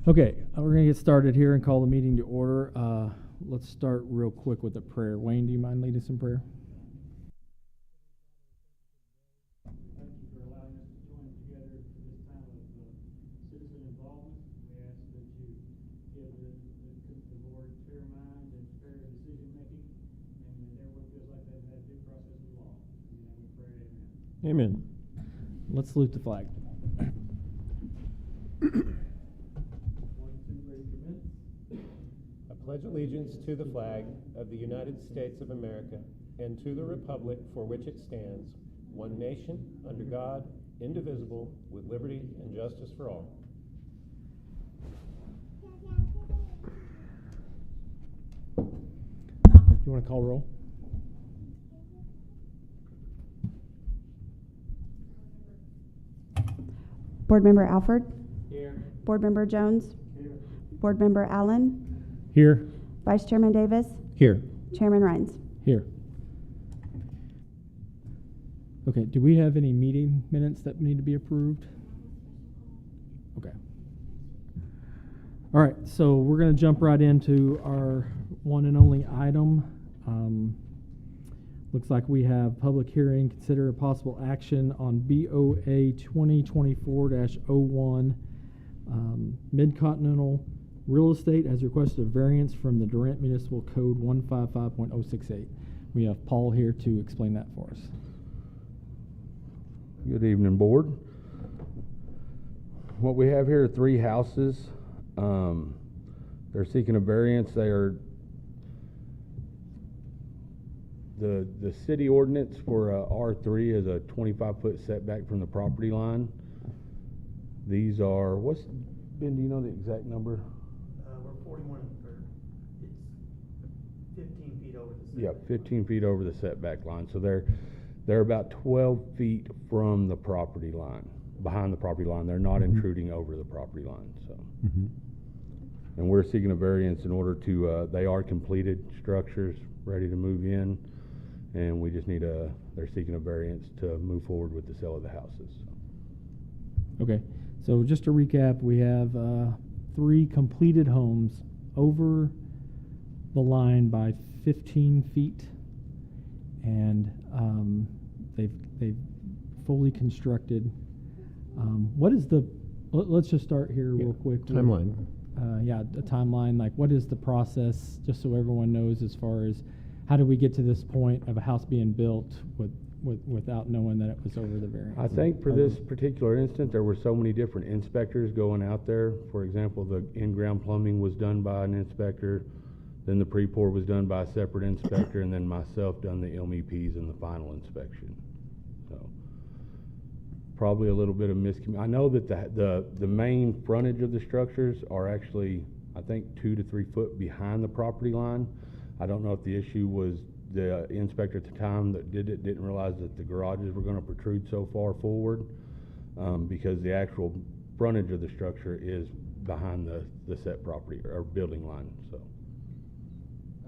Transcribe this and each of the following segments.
Okay, we're going to get started here and call the meeting to order. Let's start real quick with a prayer. Wayne, do you mind leading us in prayer? Thank you for allowing us to join together for this time of citizen involvement. We ask that you give the board clear mind and fair decision making, and that everyone feels like they've had due process of law. In your name we pray, amen. Amen. Let's salute the flag. I pledge allegiance to the flag of the United States of America and to the republic for which it stands, one nation, under God, indivisible, with liberty and justice for all. Do you want to call roll? Board Member Alford? Here. Board Member Jones? Here. Board Member Allen? Here. Vice Chairman Davis? Here. Chairman Rines? Here. Okay, do we have any meeting minutes that need to be approved? Okay. All right, so we're going to jump right into our one and only item. Looks like we have public hearing, consider a possible action on BOA 2024-01, Mid-Continental Real Estate has requested a variance from the Durant Municipal Code 155.068. We have Paul here to explain that for us. Good evening, board. What we have here are three houses. They're seeking a variance. The city ordinance for R3 is a 25-foot setback from the property line. These are, Ben, do you know the exact number? We're 41 1/3. It's 15 feet over the setback. Yeah, 15 feet over the setback line. So they're about 12 feet from the property line, behind the property line. They're not intruding over the property line. So, and we're seeking a variance in order to. They are completed structures, ready to move in, and we just need they're seeking a variance to move forward with the sale of the houses. Okay, so just to recap, we have three completed homes over the line by 15 feet, and they've fully constructed. What is the? Let's just start here real quick. Timeline. A timeline. Like, what is the process? Just so everyone knows, as far as how did we get to this point of a house being built without knowing that it was over the variance? I think for this particular instance, there were so many different inspectors going out there. For example, the in-ground plumbing was done by an inspector, then the pre-pour was done by a separate inspector, and then myself done the MEPs and the final inspection. So probably a little bit of miscommunication. I know that the main frontage of the structures are actually, I think, 2 to 3 foot behind the property line. I don't know if the issue was the inspector at the time that did it didn't realize that the garages were going to protrude so far forward, because the actual frontage of the structure is behind the set property or building line. So.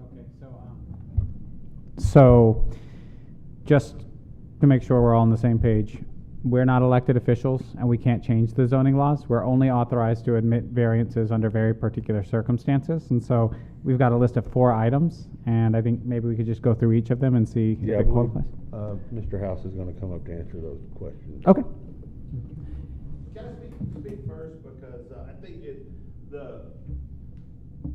Okay, so just to make sure we're all on the same page, we're not elected officials and we can't change the zoning laws. We're only authorized to admit variances under very particular circumstances. And so we've got a list of 4 items, and I think maybe we could just go through each of them and see if it qualifies. Mr. House is going to come up to answer those questions. Okay. Can I speak first, because I think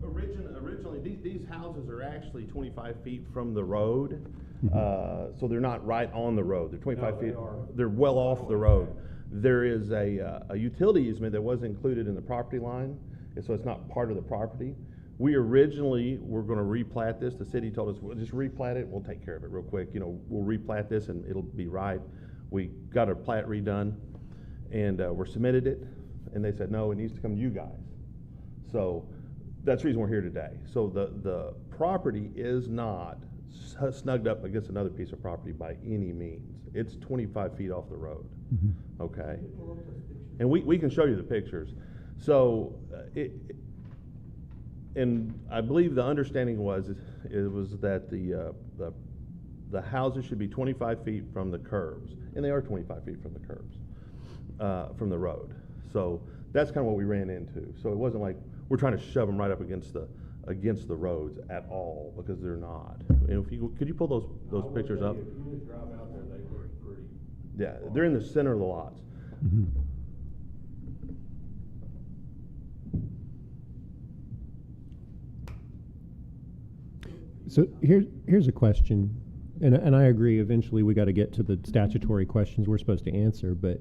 originally these houses are actually 25 feet from the road, so they're not right on the road. They're 25 feet. They're well off the road. There is a utility easement that was included in the property line, and so it's not part of the property. We originally were going to replat this. The city told us, we'll just replat it. We'll take care of it real quick. We'll replat this and it'll be right. We got our plat redone, and we submitted it, and they said, no, it needs to come to you guys. So that's the reason we're here today. So the property is not snugged up against another piece of property by any means. It's 25 feet off the road. Okay? And we can show you the pictures. So and I believe the understanding was that the houses should be 25 feet from the curbs, and they are 25 feet from the curbs, from the road. So That's kind of what we ran into. So it wasn't like we're trying to shove them right up against the roads at all, because they're not. And if you, could you pull those pictures up? If you just drive out there, they look pretty. Yeah, they're in the center of the lots. Mhm. So here's a question, and I agree, eventually we got to get to the statutory questions we're supposed to answer, but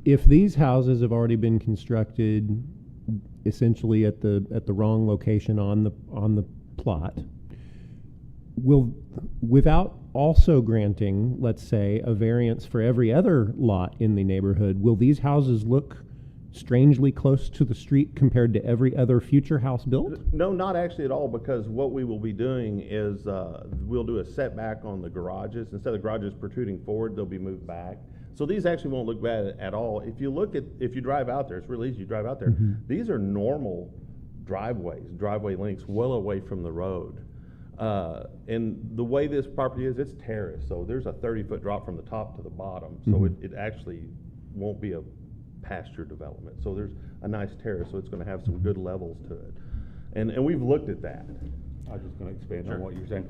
if these houses have already been constructed essentially at the wrong location on the plot, without also granting, let's say, a variance for every other lot in the neighborhood, will these houses look strangely close to the street compared to every other future house built? No, not actually at all, because what we will be doing is, we'll do a setback on the garages. Instead of garages protruding forward, they'll be moved back. So these actually won't look bad at all. If you drive out there, it's really easy, you drive out there, these are normal driveway lengths, well away from the road. And the way this property is, it's terraced, so there's a 30-foot drop from the top to the bottom, so it actually won't be a pasture development. So there's a nice terrace, so it's gonna have some good levels to it. And we've looked at that. I was just gonna expand Sure. on what you're saying.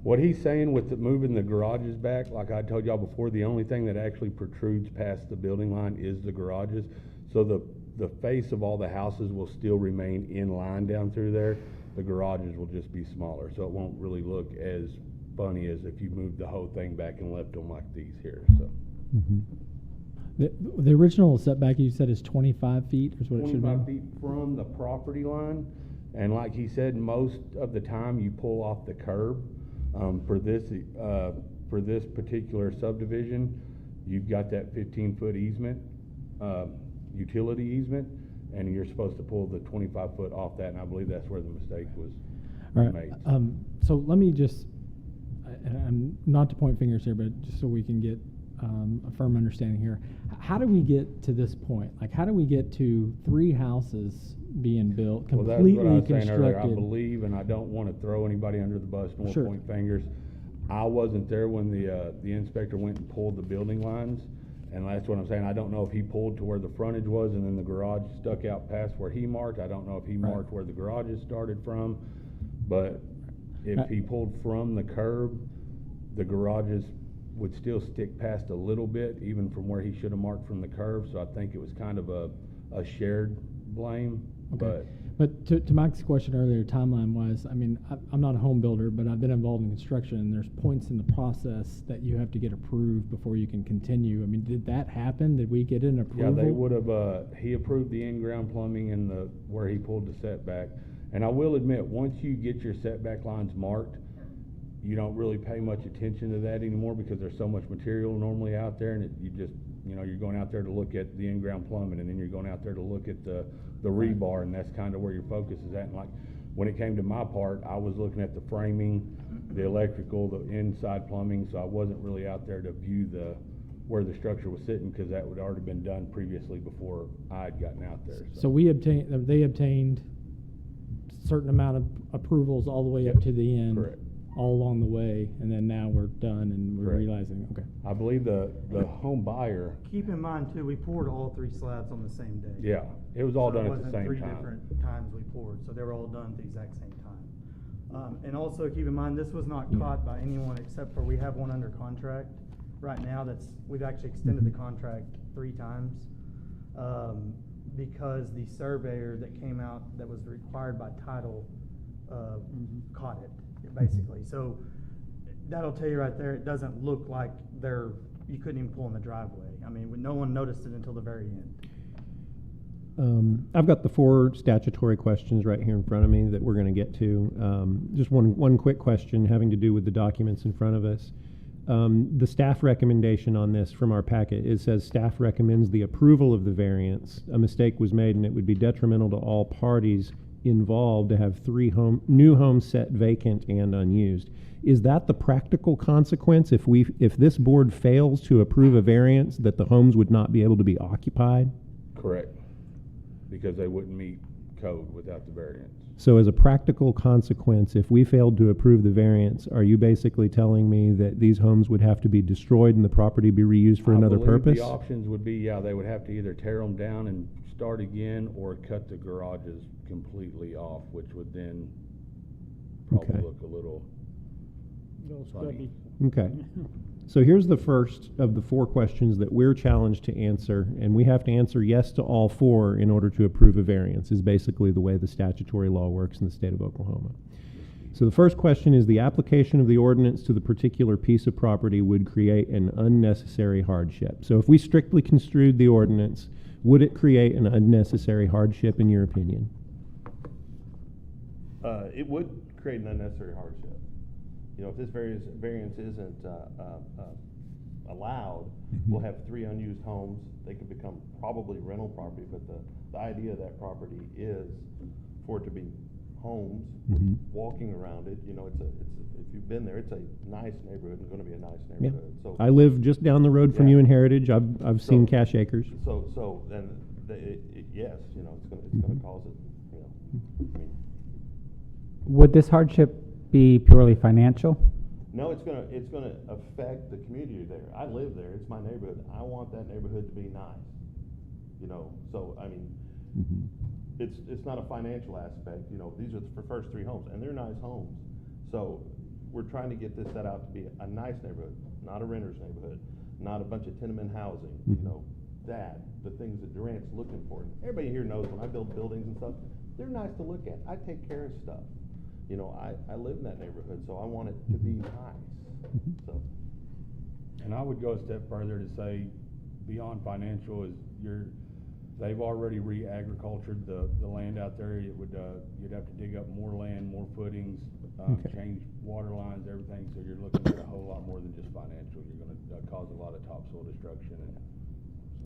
What he's saying with moving the garages back, like I told y'all before, the only thing that actually protrudes past the building line is the garages. So the face of all the houses will still remain in line down through there. The garages will just be smaller, so it won't really look as funny as if you moved the whole thing back and left them like these here, so. Mhm. The original setback you said is 25 feet, is what it should be? 25 feet from the property line, and like he said, most of the time you pull off the curb. For this particular subdivision, you've got that 15-foot easement, utility easement, and you're supposed to pull the 25-foot off that, and I believe that's where the mistake was All right. made. So let me just, and not to point fingers here, but just so we can get a firm understanding here. How do we get to this point? Like, how do we get to 3 houses being built, Well, that's completely what I was saying earlier. I constructed? believe, and I don't want to throw anybody under the bus, nor Sure. point fingers. I wasn't there when the inspector went and pulled the building lines, and that's what I'm saying. I don't know if he pulled to where the frontage was and then the garage stuck out past where he marked. I don't know if he Right. marked where the garages started from, but if he pulled from the curb, the garages would still stick past a little bit, even from where he should have marked from the curve, so I think it was kind of a shared blame, Okay. But to Mike's question earlier, timeline-wise, I mean, I'm not a home builder, but I've been involved in construction, and there's points in the process that you have to get approved before you can continue. I mean, did that happen? Did we get an approval? Yeah, they would have, he approved the in-ground plumbing and where he pulled the setback. And I will admit, once you get your setback lines marked, you don't really pay much attention to that anymore because there's so much material normally out there, and you just, you're going out there to look at the in-ground plumbing, and then you're going out there to look at the rebar, and that's kind of where your focus is at. And like, when it came to my part, I was looking at the framing, the electrical, the inside plumbing, so I wasn't really out there to view where the structure was sitting, because that would already been done previously before I had gotten out there. So they obtained certain amount of approvals all the way up to the end. Correct. All along the way, and then now we're done and we're Correct. realizing, okay. I believe the home buyer, Keep in mind too, we poured all 3 slabs on the same day. yeah, it was all So done it at the wasn't same 3 time. different times we poured, so they were all done at the exact same time. And also keep in mind, this was not caught by anyone except for, we have one under contract right now we've actually extended the contract 3 times. Because the surveyor that came out that was required by title, caught it, basically. So that'll tell you right there, it doesn't look like you couldn't even pull in the driveway. I mean, no one noticed it until the very end. I've got the 4 statutory questions right here in front of me that we're going to get to. Just one quick question having to do with the documents in front of us. The staff recommendation on this from our packet, it says staff recommends the approval of the variance. A mistake was made and it would be detrimental to all parties involved to have 3 new homes set vacant and unused. Is that the practical consequence if this board fails to approve a variance, that the homes would not be able to be occupied? Correct, because they wouldn't meet code without the variance. So as a practical consequence, if we failed to approve the variance, are you basically telling me that these homes would have to be destroyed and the property be reused for another I believe purpose? the options would be, yeah, they would have to either tear them down and start again, or cut the garages completely off, which would then probably Okay. look a little funny. Okay. So here's the first of the 4 questions that we're challenged to answer, and we have to answer yes to all 4 in order to approve a variance, is basically the way the statutory law works in the state of Oklahoma. So the first question is, the application of the ordinance to the particular piece of property would create an unnecessary hardship. So if we strictly construed the ordinance, would it create an unnecessary hardship in your opinion? It would create an unnecessary hardship. You know, if this variance isn't allowed, we'll have 3 unused homes. They could become probably rental property, but the idea of that property is for it to be homes, Mhm. walking around it. You know, if you've been there, it's a nice neighborhood and going to be a nice Yeah. neighborhood. So I live just down the road from Yeah. you in Heritage. I've seen So- Cash Acres. So then, yes, you know, it's gonna cause it, you know, I mean, Would this hardship be purely financial? no, it's gonna affect the community there. I live there, it's my neighborhood. I want that neighborhood to be nice, you know, so, I mean, Mhm. it's not a financial aspect, you know, these are the first 3 homes, and they're nice homes. So, we're trying to get this set out to be a nice neighborhood, not a renter's neighborhood, not a bunch of tenement housing, you Mhm. know, the things that Durant's looking for. And everybody here knows when I build buildings and stuff, they're nice to look at. I take care of stuff. You know, I live in that neighborhood, so I want it to be nice, so. And I would go a step further to say, beyond financial, is they've already re-agricultured the land out there. It would, you'd have to dig up more land, more footings, Okay. change water lines, everything, so you're looking at a whole lot more than just financial. You're gonna cause a lot of topsoil destruction and.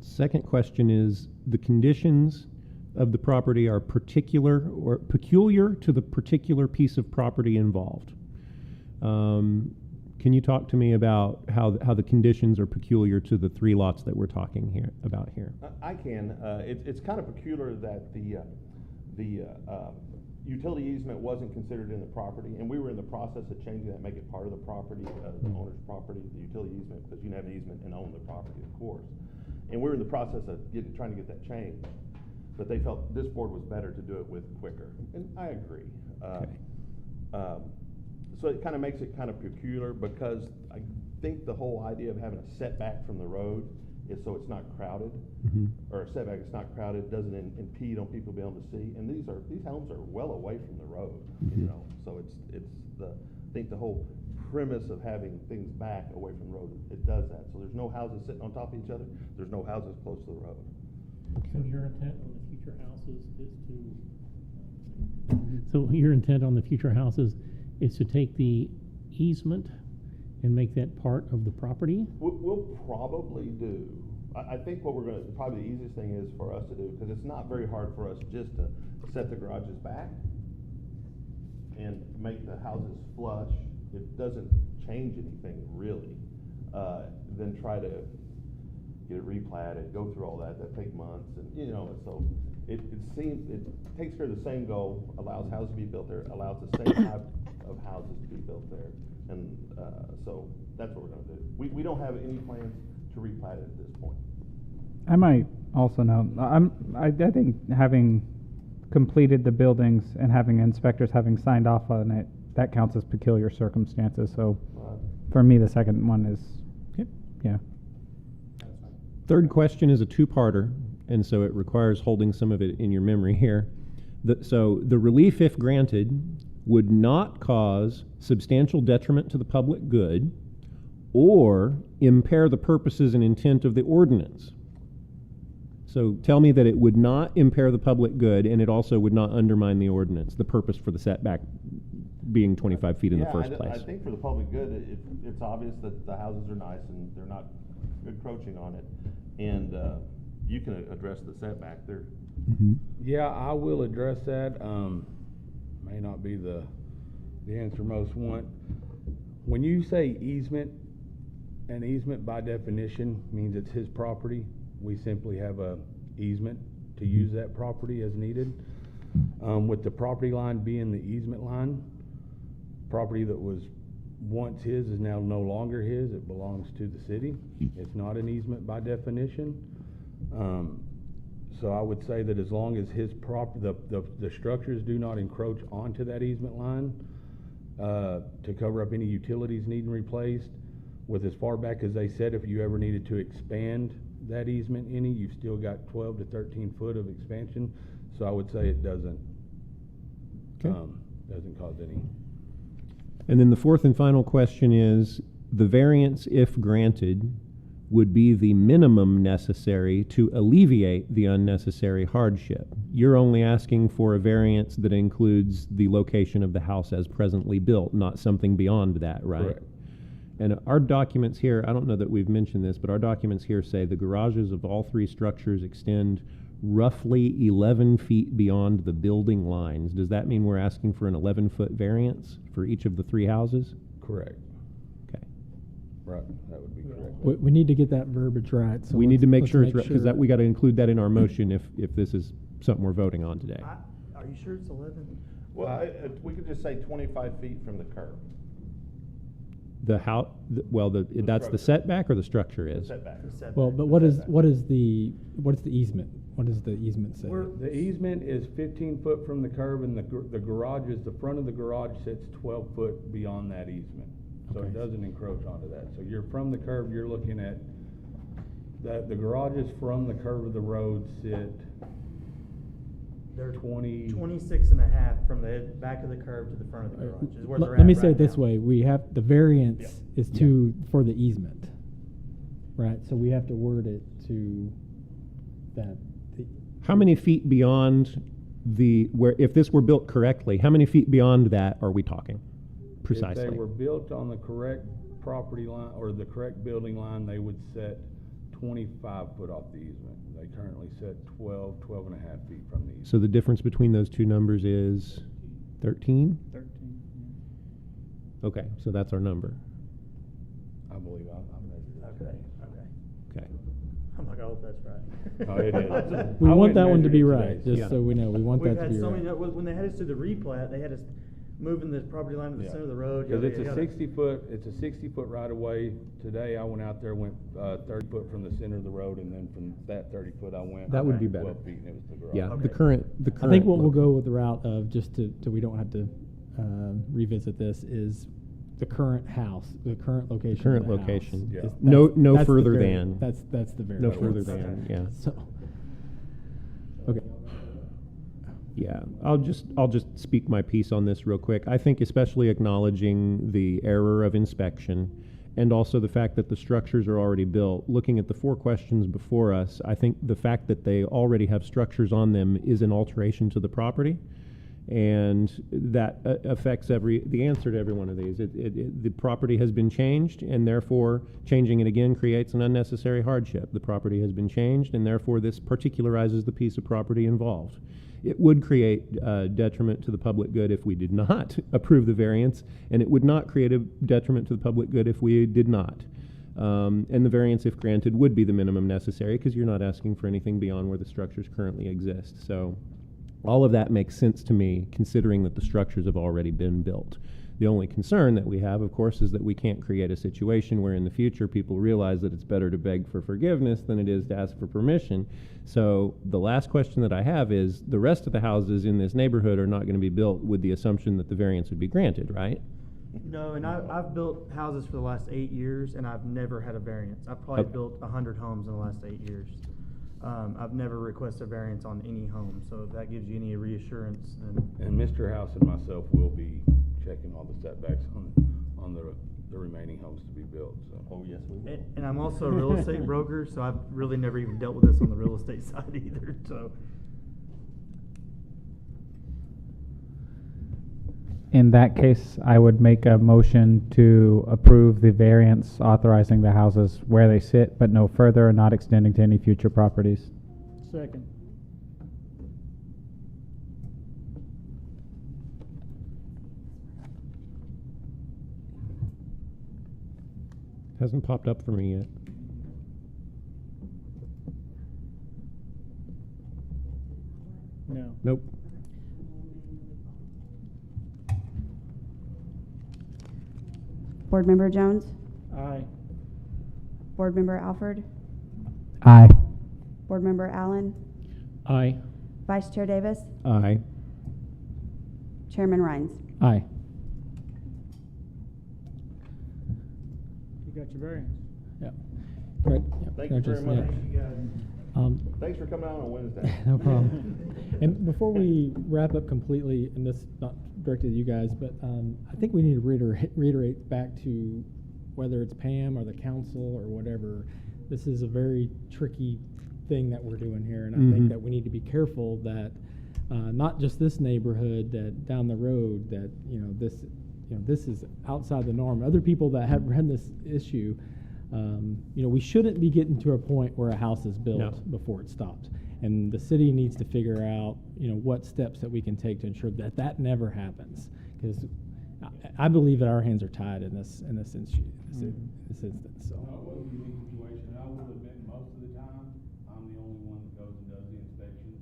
Second question is, the conditions of the property are particular or peculiar to the particular piece of property involved. Can you talk to me about how the conditions are peculiar to the 3 lots that we're talking about here? I can. It's kind of peculiar that the utility easement wasn't considered in the property, and we were in the process of changing that, make it part of the property, the owner's property, the utility easement, because you can have an easement and own the property, of course. And we were in the process of trying to get that changed, but they felt this board was better to do it with quicker, and I agree. Okay. So it kind of makes it kind of peculiar, because I think the whole idea of having a setback from the road is so it's not crowded, Mhm. or a setback, it's not crowded, doesn't impede on people being able to see. And these homes are well away from the road, you Mhm. know, so I think the whole premise of having things back away from the road, it does that. So there's no houses sitting on top of each other, there's no houses close to the road. So your intent on the future houses is to take the easement and make that part of the property? We'll probably do. I think what probably the easiest thing is for us to do, because it's not very hard for us just to set the garages back and make the houses flush. It doesn't change anything really. Then try to get it replatted, go through all that take months, and, you know, so it takes care of the same goal, allows houses to be built there, allows the same type of houses to be built there. And so that's what we're gonna do. We don't have any plans to replat it at this point. I might also note, I think having completed the buildings and having inspectors having signed off on it, that counts as peculiar circumstances. So for me, the second one is, Okay. yeah. Third question is a 2-parter, and so it requires holding some of it in your memory here. So the relief, if granted, would not cause substantial detriment to the public good or impair the purposes and intent of the ordinance. So tell me that it would not impair the public good, and it also would not undermine the ordinance, the purpose for the setback being 25 feet in the first place. I think for the public good, it's obvious that the houses are nice and they're not encroaching on it. And you can address the setback there. Mhm. Yeah, I will address that. May not be the answer most want. When you say easement, an easement by definition means it's his property. We simply have a easement to use that property as needed. With the property line being the easement line, property that was once his is now no longer his, it belongs to the city. It's not an easement by definition. So I would say that as long as his the structures do not encroach onto that easement line, to cover up any utilities needing replaced, with as far back as they said, if you ever needed to expand that easement any, you've still got 12 to 13 foot of expansion. So I would say it doesn't cause any. And then the fourth and final question is, the variance, if granted, would be the minimum necessary to alleviate the unnecessary hardship. You're only asking for a variance that includes the location of the house as presently built, not something beyond that, right? Correct. And our documents here, I don't know that we've mentioned this, but our documents here say the garages of all three structures extend roughly 11 feet beyond the building lines. Does that mean we're asking for an 11-foot variance for each of the three houses? Correct. Okay. Right, that would be correct. We need to get that verbiage right. So We need to make let's sure it's right, because we got to include that in our motion if this is something we're voting on today. Are you sure it's 11? Well, we could just say 25 feet from the curb. The house, that's the structure. setback or the structure The is? setback. Well, but what is the easement? What does the easement say? The easement is 15 foot from the curb, and the garage is, the front of the garage sits 12 foot beyond that easement. So it Okay. doesn't encroach onto that. So you're from the curb, you're looking at, the garages from the curve of the road sit They're 20. 26 and a half from the back of the curb to the front of the garage is where they're Let at me say right it this now. way, we have, the variance Yeah. is for the easement, right? So we have to word it to that. How many feet beyond if this were built correctly, how many feet beyond that are we talking precisely? If they were built on the correct property line, or the correct building line, they would set 25 foot off the easement. They currently set 12 and a half feet from the easement. So the difference between those two numbers is 13? 13. Okay, so that's our number. I believe I measured it. Okay. Okay. I'm like, I hope that's right. Oh, it is. We I want went that and one to measured be it right, today. just so we know, we want We've that to had be so right. many, when they had us do the replat, they had us moving the property line to the Yeah. center of the road. Because yada, it's a yada. 60 foot right of way. Today I went out there, went 30 foot from the center of the road, and then from that 30 foot I went. That would be 12 better. feet, and it was the garage. Yeah, Okay. the current. I think what we'll go with the route of, just to we don't have to revisit this, is the current house, the current location. of current the house location. Yeah. is- No- that's- no that's the further vari- than. That's the variance. No further Okay. than, yeah. So, okay. Yeah, I'll just speak my piece on this real quick. I think especially acknowledging the error of inspection and also the fact that the structures are already built. Looking at the four questions before us, I think the fact that they already have structures on them is an alteration to the property. And that affects the answer to every one of these. The property has been changed, and therefore changing it again creates an unnecessary hardship. The property has been changed, and therefore this particularizes the piece of property involved. It would create detriment to the public good if we did not approve the variance, and it would not create a detriment to the public good if we did not. And the variance, if granted, would be the minimum necessary, because you're not asking for anything beyond where the structures currently exist. So all of that makes sense to me, considering that the structures have already been built. The only concern that we have, of course, is that we can't create a situation where in the future people realize that it's better to beg for forgiveness than it is to ask for permission. So the last question that I have is, the rest of the houses in this neighborhood are not going to be built with the assumption that the variance would be granted, right? No, and I've built houses for the last 8 years, and I've never had a variance. I've probably Okay. built 100 homes in the last 8 years. I've never requested a variance on any home, so if that gives you any reassurance, then. And Mr. House and myself will be checking all the setbacks on the remaining homes to be built, so. Oh, yes, we will. And I'm also a real estate broker, so I've really never even dealt with this on the real estate side either, so. In that case, I would make a motion to approve the variance authorizing the houses where they sit, but no further, and not extending to any future properties. Second. Hasn't popped up for me yet. No. Nope. Board Member Jones, Aye. Board Member Alford, Aye. Board Member Allen, Aye. Vice Chair Davis, Aye. Chairman Rhines. Aye. You got your variance. Yeah. Great. Yeah, Thank you very just- much. yeah. Thanks for coming out on Wednesday. No problem. And before we wrap up completely, and this is not directed at you guys, but I think we need to reiterate back to whether it's Pam or the council or whatever, this is a very tricky thing that we're doing here, and I think Mhm. that we need to be careful that not just this neighborhood, that down the road, that this is outside the norm. Other people that have run this issue, we shouldn't be getting to a point where a house is built No. before it stops. And the city needs to figure out, what steps that we can take to ensure that that never happens. Because I believe that our hands are tied in this instance. So. No, it was a unique situation, and I will admit, most of the time, I'm the only one that goes and does the inspections.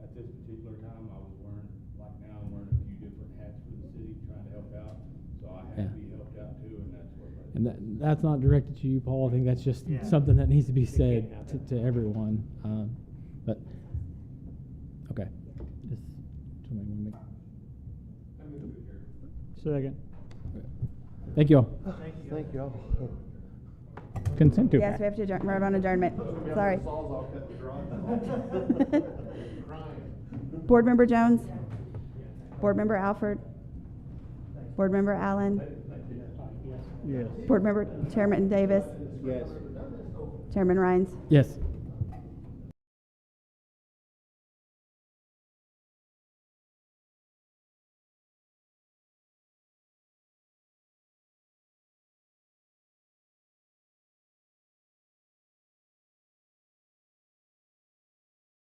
At this particular time, I was wearing, like now, I'm wearing a few different hats for the city, trying to help out, so I had to Yeah. be helped out too, and that's what. And that's not directed to you, Paul. I think that's just Yeah. something that needs to be said can't to, happen. to everyone. But, okay. Just, somebody wanna make- Second. Thank you all. Thank you all. Consent to. Yes, we have to adjourn, we're on adjournment. Sorry. Board Member Jones, Board Member Alford, Board Member Allen, Yes. Board Member Chairman Davis, Yes. Chairman Rhines. Yes.